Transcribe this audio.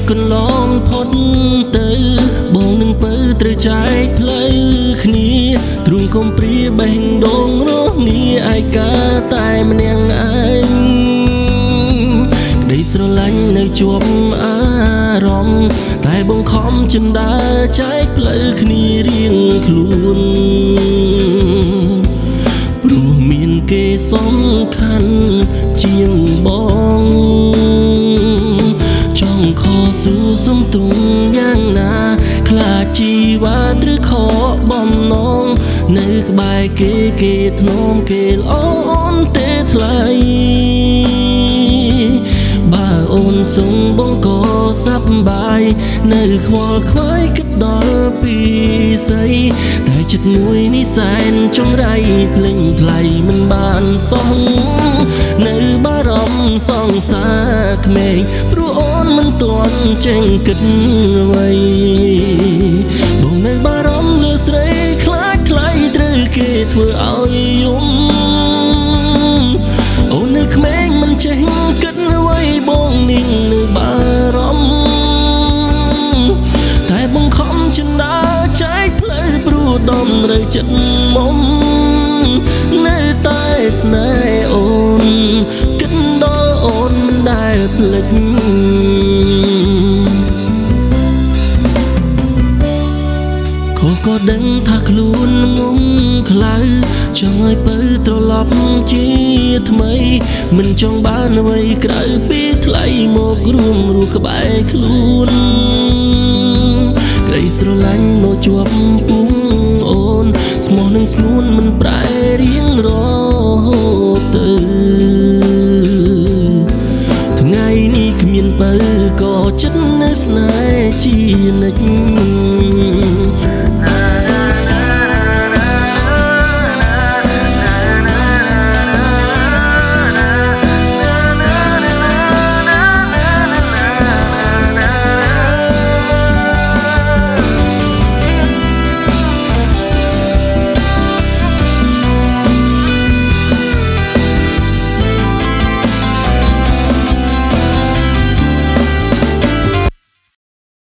កន្លងផុតទៅបងនឹងពើត្រូវចែកផ្លូវគ្នាទ្រូងកុំព្រាបេះដូងរស់នីឯកាតែម្នាក់ឯងក្តីស្រឡាញ់នៅជាប់អារម្មណ៍តែបងខំចិនដើរចែកផ្លូវគ្នារៀងខ្លួនព្រោះមានគេសំខាន់ជាងបងចង់ខកស៊ូសំទុំយ៉ាងណាខ្លាចជីវ៉ាឬខកបំណងនៅក្បែរគេធ្នមគេល្អអូនទេថ្លៃបើអូនសុំបងក៏សប្បាយនៅខ្វល់ខ្វាយគិតដល់ពីស្អីតែចិត្តមួយនេះសែនចង្រៃភ្លេងថ្លៃមិនបានសោះនៅបារម្ភសង្សារក្មេងព្រោះអូនមិនទាន់ចេញគិតអ្វីបងនៅបារម្ភលើស្រីខ្លាចថ្លៃត្រូវគេធ្វើឲ្យយំអូននៅក្មេងមិនចេះគិតអ្វីបងនេះនៅបារម្ភតែបងខំចិនដើរចែកផ្លូវព្រោះដំរើចិត្តមុំនៅតែស្នេហ៍អូនគិតដល់អូនមិនដែលភ្លេចខុសក៏ដឹងថាខ្លួនងងខ្លៅចង់ឲ្យពៅត្រឡប់ជាថ្មីមិនចង់បានអ្វីក្រៅពីថ្លៃមករួមរស់ក្បែរខ្លួនក្តីស្រឡាញ់មកជាប់ពុំអូនស្មោះនឹងស្ងួនមិនប្រែរៀងរហូតទៅថ្ងៃនេះគ្មានពៅក៏ចិត្តនៅស្នេហ៍ជានិច្ច